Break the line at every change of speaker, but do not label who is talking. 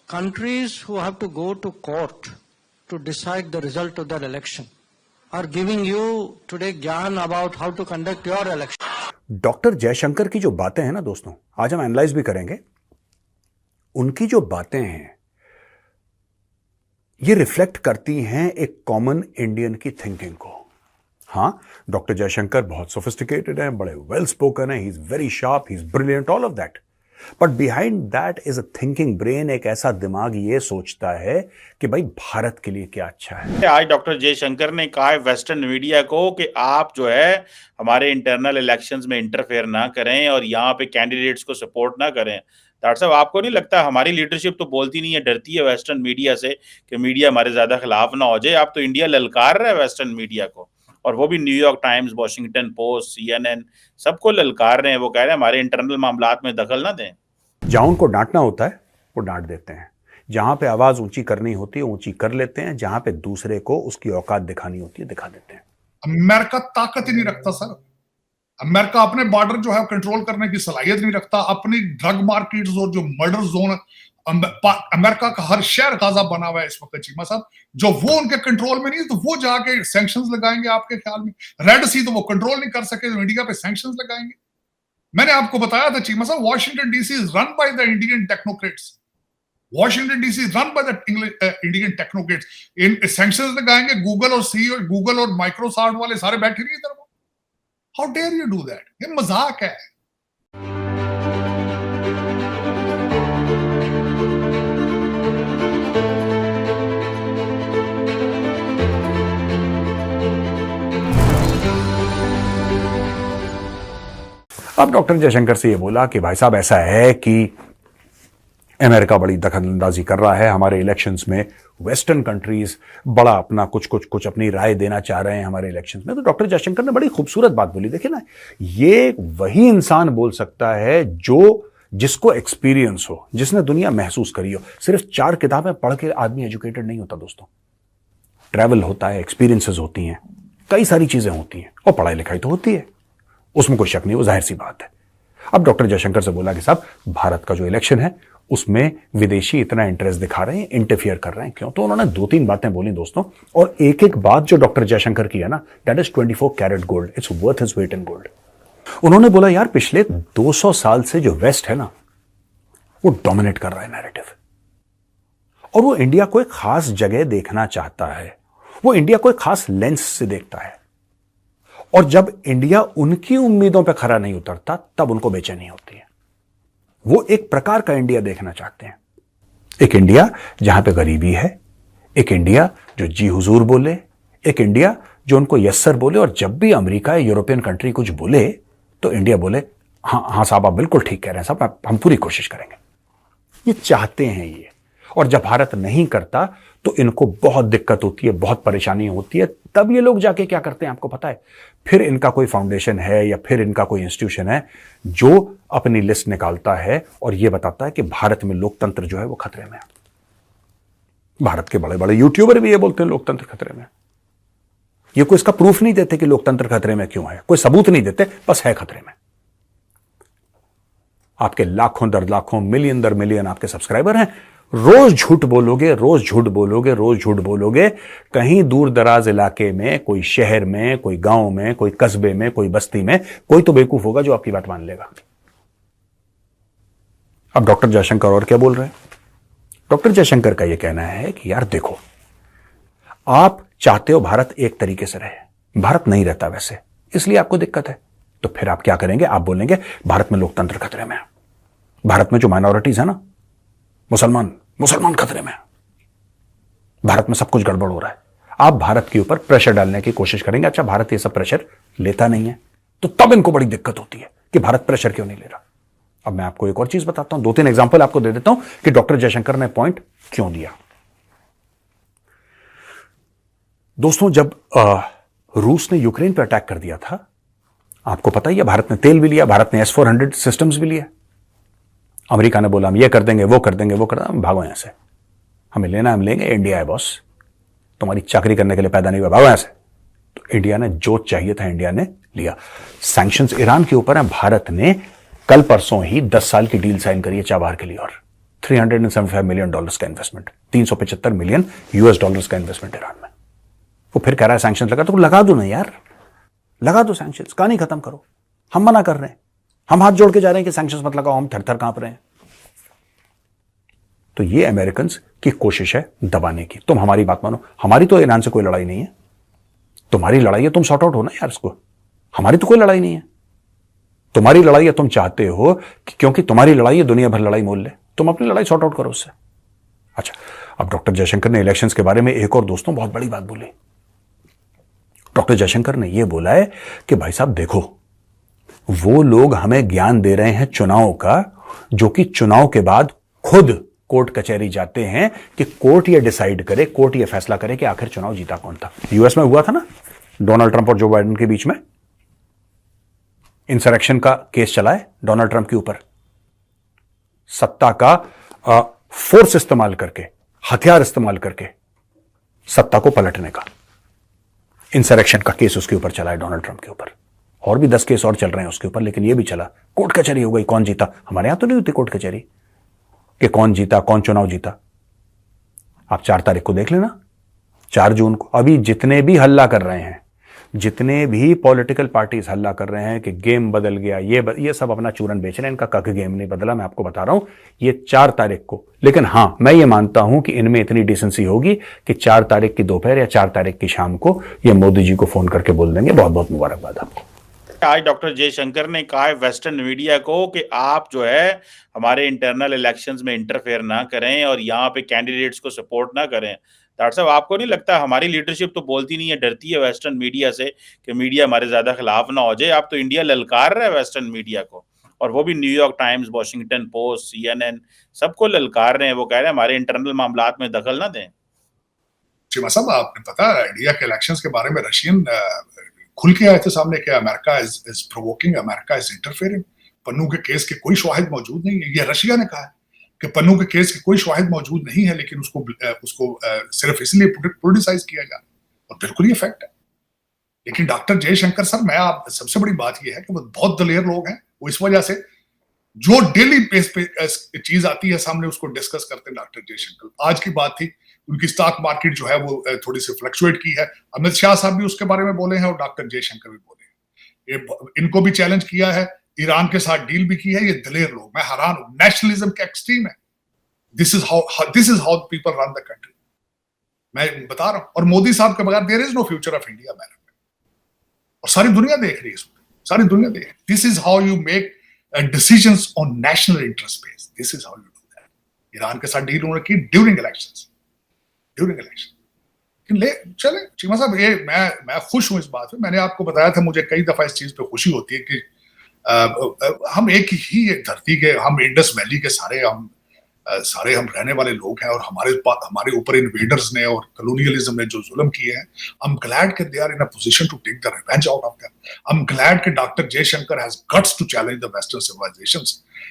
countries who have to go to court to decide the result of their election are giving you today ज्ञान about how to conduct your election.
Doctor Jaishankar की जो बातें हैं ना दोस्तों, आज हम एनालाइज भी करेंगे। उनकी जो बातें हैं ये रिफ्लेक्ट करती हैं एक कॉमन इंडियन की थिंकिंग को। हां, डॉक्टर जयशंकर बहुत सोफिस्टिकेटेड हैं, बड़े वेल स्पोकन हैं, he is very sharp, he is brilliant, all of that, but behind that is a thinking brain. एक ऐसा दिमाग ये सोचता है कि भाई भारत के लिए क्या अच्छा है।
आज डॉक्टर जयशंकर ने कहा है वेस्टर्न मीडिया को कि आप जो है हमारे इंटरनल इलेक्शंस में इंटरफेयर ना करें और यहाँ पे कैंडिडेट्स को सपोर्ट ना करें। डॉक्टर साहब, आपको नहीं लगता हमारी लीडरशिप तो बोलती नहीं है, डरती है वेस्टर्न मीडिया से कि मीडिया हमारे ज्यादा खिलाफ ना हो जाए? आप तो इंडिया ललकार रहे हैं वेस्टर्न मीडिया को, और वो भी New York times, Washington post, CNN सबको ललकार रहे हैं। वो कह रहे हैं हमारे इंटरनल मामलात में दखल ना दें।
जहां उनको डांटना होता है वो डांट देते हैं, जहां पे आवाज ऊंची करनी होती है ऊंची कर लेते हैं, जहां पे दूसरे को उसकी औकात दिखानी होती है दिखा देते हैं।
अमेरिका ताकत ही नहीं रखता सर। अमेरिका अपने बॉर्डर जो है कंट्रोल करने की सलाहियत नहीं रखता। अपनी ड्रग मार्केट्स और जो मर्डर जोन, अमेरिका का हर शहर गाजा बना हुआ है इस वक्त चीमा साहब, जो वो उनके कंट्रोल में नहीं है तो वो जाके सैंक्शंस लगाएंगे। आपके ख्याल में रेड सी तो वो कंट्रोल नहीं कर सके तो इंडिया पे सैंक्शंस लगाएंगे। मैंने आपको बताया था चीमा साहब, Washington DC is run by the Indian technocrats. Washington DC is run by the Indian technocrats. इन सैंक्शंस लगाएंगे, गूगल और सीईओ, गूगल और माइक्रोसॉफ्ट वाले सारे बैठे नहीं इधर। How dare you do that? ये मजाक है।
अब डॉक्टर जयशंकर से ये बोला कि भाई साहब ऐसा है कि अमेरिका बड़ी दखलंदाजी कर रहा है हमारे इलेक्शंस में, वेस्टर्न कंट्रीज बड़ा अपना कुछ अपनी राय देना चाह रहे हैं हमारे इलेक्शंस में। तो डॉक्टर जयशंकर ने बड़ी खूबसूरत बात बोली। देखिए ना, ये वही इंसान बोल सकता है जिसको एक्सपीरियंस हो, जिसने दुनिया महसूस करी हो। सिर्फ 4 किताबें पढ़ के आदमी एजुकेटेड नहीं होता दोस्तों। ट्रैवल होता है, एक्सपीरियंसेस होती हैं, कई सारी चीजें होती हैं, और पढ़ाई लिखाई तो होती है, उसमें कोई शक नहीं, वो जाहिर सी बात है। अब डॉक्टर जयशंकर से बोला कि साहब भारत का जो इलेक्शन है उसमें विदेशी इतना इंटरेस्ट दिखा रहे हैं, इंटरफियर कर रहे हैं, क्यों? तो उन्होंने 2-3 बातें बोली दोस्तों, और एक बात जो डॉक्टर जयशंकर की है ना, that is 24 carat gold, it's worth his weight in gold. उन्होंने बोला यार पिछले 200 साल से जो वेस्ट है ना वो डोमिनेट कर रहा है नैरेटिव, और वो इंडिया को एक खास जगह देखना चाहता है, वो इंडिया को एक खास लेंस से देखता है, और जब इंडिया उनकी उम्मीदों पर खरा नहीं उतरता तब उनको बेचैनी होती है। वो एक प्रकार का इंडिया देखना चाहते हैं, एक इंडिया जहां पे गरीबी है, एक इंडिया जो जी हुजूर बोले, एक इंडिया जो उनको यस सर बोले, और जब भी अमेरिका या यूरोपियन कंट्री कुछ बोले तो इंडिया बोले हाँ साहब आप बिल्कुल ठीक कह रहे हैं साहब, हम पूरी कोशिश करेंगे। ये चाहते हैं ये, और जब भारत नहीं करता तो इनको बहुत दिक्कत होती है, बहुत परेशानी होती है। तब ये लोग जाके क्या करते हैं आपको पता है? फिर इनका कोई फाउंडेशन है या फिर इनका कोई इंस्टीट्यूशन है जो अपनी लिस्ट निकालता है और ये बताता है कि भारत में लोकतंत्र जो है वो खतरे में है। भारत के बड़े बड़े यूट्यूबर भी ये बोलते हैं लोकतंत्र खतरे में। ये कोई इसका प्रूफ नहीं देते कि लोकतंत्र खतरे में क्यों है, कोई सबूत नहीं देते, बस है खतरे में। आपके लाखों दर लाखों, मिलियन दर मिलियन आपके सब्सक्राइबर हैं, रोज झूठ बोलोगे, रोज झूठ बोलोगे, रोज झूठ बोलोगे, कहीं दूर दराज इलाके में, कोई शहर में, कोई गांव में, कोई कस्बे में, कोई बस्ती में कोई तो बेवकूफ होगा जो आपकी बात मान लेगा। अब डॉक्टर जयशंकर और क्या बोल रहे हैं? डॉक्टर जयशंकर का यह कहना है कि यार देखो, आप चाहते हो भारत एक तरीके से रहे, भारत नहीं रहता वैसे, इसलिए आपको दिक्कत है। तो फिर आप क्या करेंगे? आप बोलेंगे भारत में लोकतंत्र खतरे में है, भारत में जो माइनॉरिटीज है ना, मुसलमान खतरे में है, भारत में सब कुछ गड़बड़ हो रहा है। आप भारत के ऊपर प्रेशर डालने की कोशिश करेंगे। अच्छा, भारत ये सब प्रेशर लेता नहीं है, तो तब इनको बड़ी दिक्कत होती है कि भारत प्रेशर क्यों नहीं ले रहा। अब मैं आपको एक और चीज बताता हूं, 2-3 एग्जांपल आपको दे देता हूं कि डॉक्टर जयशंकर ने पॉइंट क्यों दिया। दोस्तों, जब रूस ने यूक्रेन पर अटैक कर दिया था, आपको पता ही है, भारत ने तेल भी लिया, भारत ने S-400 सिस्टम्स भी लिया। अमेरिका ने बोला हम ये कर देंगे, वो कर देंगे, वो कर देंगे, भागो यहां से, हमें लेना हम लेंगे, इंडिया है बॉस, तुम्हारी चाकरी करने के लिए पैदा नहीं हुआ, भागो यहां से। तो इंडिया ने जो चाहिए था इंडिया ने लिया। सैंक्शंस ईरान के ऊपर है, भारत ने कल परसों ही 10 साल की डील साइन करी है चाबार के लिए, और $375 मिलियन का इन्वेस्टमेंट, $375 मिलियन का इन्वेस्टमेंट ईरान में। वो फिर कह रहा है सैंक्शन लगा, तो लगा दो ना यार, लगा दो सैंक्शन, कहानी खत्म करो। हम मना कर रहे हैं, हम हाथ जोड़ के जा रहे हैं कि सैंक्शन मत लगाओ, हम थर थर कांप रहे हैं। तो ये अमेरिकन की कोशिश है दबाने की। तुम हमारी बात मानो, हमारी तो ईरान से कोई लड़ाई नहीं है, तुम्हारी लड़ाई है, तुम सॉर्ट आउट हो ना यार इसको। हमारी तो कोई लड़ाई नहीं है, तुम्हारी लड़ाई है, तुम चाहते हो कि क्योंकि तुम्हारी लड़ाई है दुनिया भर लड़ाई मोल ले, तुम अपनी लड़ाई सॉर्ट आउट करो उससे। अच्छा, अब डॉक्टर जयशंकर ने इलेक्शंस के बारे में एक और दोस्तों बहुत बड़ी बात बोली। डॉक्टर जयशंकर ने यह बोला है कि भाई साहब देखो, वो लोग हमें ज्ञान दे रहे हैं चुनाव का, जो कि चुनाव के बाद खुद कोर्ट कचहरी जाते हैं कि कोर्ट ये डिसाइड करे, कोर्ट ये फैसला करे कि आखिर चुनाव जीता कौन था। यूएस में हुआ था ना, डोनाल्ड ट्रंप और जो बाइडेन के बीच में इंसरेक्शन का केस चला है डोनाल्ड ट्रंप के ऊपर, सत्ता का फोर्स इस्तेमाल करके, हथियार इस्तेमाल करके सत्ता को पलटने का इंसरेक्शन का केस उसके ऊपर चला है, डोनाल्ड ट्रंप के ऊपर। और भी 10 केस और चल रहे हैं उसके ऊपर, लेकिन ये भी चला, कोर्ट कचहरी हो गई, कौन जीता। हमारे यहां तो नहीं होती कोर्ट कचहरी कि कौन जीता, कौन चुनाव जीता। आप 4 तारीख को देख लेना, 4 जून को। अभी जितने भी हल्ला कर रहे हैं, जितने भी पॉलिटिकल पार्टीज हल्ला कर रहे हैं कि गेम बदल गया, ये सब अपना चूरन बेच रहे हैं, इनका कख गेम नहीं बदला, मैं आपको बता रहा हूं, ये 4 तारीख को। लेकिन हां, मैं ये मानता हूं कि इनमें इतनी डिसेंसी होगी कि 4 तारीख की दोपहर या 4 तारीख की शाम को ये मोदी जी को फोन करके बोल देंगे बहुत बहुत मुबारकबाद आपको।
आज डॉक्टर जयशंकर ने कहा है वेस्टर्न मीडिया को कि आप जो है हमारे इंटरनल इलेक्शंस में इंटरफेयर ना करें और यहाँ पे कैंडिडेट्स को सपोर्ट ना करें। डॉक्टर साहब, आपको नहीं लगता हमारी लीडरशिप तो बोलती नहीं है, डरती है वेस्टर्न मीडिया से कि मीडिया हमारे ज्यादा खिलाफ ना हो जाए। आप तो इंडिया ललकार रहे हैं वेस्टर्न मीडिया को, और वो भी New York times, Washington post, CNN, सबको ललकार रहे हैं। वो कह रहे हैं हमारे इंटरनल मामलात में दखल ना दें।
शिवा साहब, आपने पता है इंडिया के इलेक्शंस के बारे में रशियन खुल के आए थे सामने कि America is provoking, America is interfering. Pannu के केस के कोई शवाहिद मौजूद नहीं है, ये रशिया ने कहा है कि पन्नू के केस के कोई शवाहिद मौजूद नहीं है, लेकिन उसको सिर्फ इसलिए पोलिटिसाइज किया जा रहा है, और बिल्कुल ये फैक्ट है। लेकिन डॉक्टर जयशंकर सर, मैं आप सबसे बड़ी बात यह है कि वो बहुत दलेर लोग हैं, वो इस वजह से जो डेली बेस पे चीज आती है सामने उसको डिस्कस करते हैं। डॉक्टर जयशंकर, आज की बात थी, उनकी स्टॉक मार्केट जो है वो थोड़ी सी फ्लक्चुएट की है। अमित शाह साहब भी उसके बारे में बोले हैं और डॉक्टर जयशंकर भी बोले हैं। इनको भी चैलेंज किया है, ईरान के साथ डील भी की है। ये दलेर लोग, मैं हैरान हूं, नेशनलिज्म के एक्सट्रीम है। This is how people run the country, मैं बता रहा हूं। और मोदी साहब के बगैर there is no future of India man, और सारी दुनिया देख रही है इसको, सारी दुनिया देख रही है। This is how you make decisions on national interest base, this is how you do that. Iran के साथ डील उन्होंने की ड्यूरिंग इलेक्शंस, ले चले चीमा साहब, ये मैं खुश हूं इस बात में। मैंने आपको बताया था, मुझे कई दफा इस चीज पे खुशी होती है कि हम एक ही एक धरती के, हम इंडस वैली के सारे हम रहने वाले लोग हैं, और हमारे ऊपर इन्वेडर्स ने और कॉलोनियलिज्म ने जो जुल्म किए हैं, आई एम ग्लैड कि they are in a position to take the revenge out of that. I am glad कि doctor Jaishankar has guts to challenge the western civilisations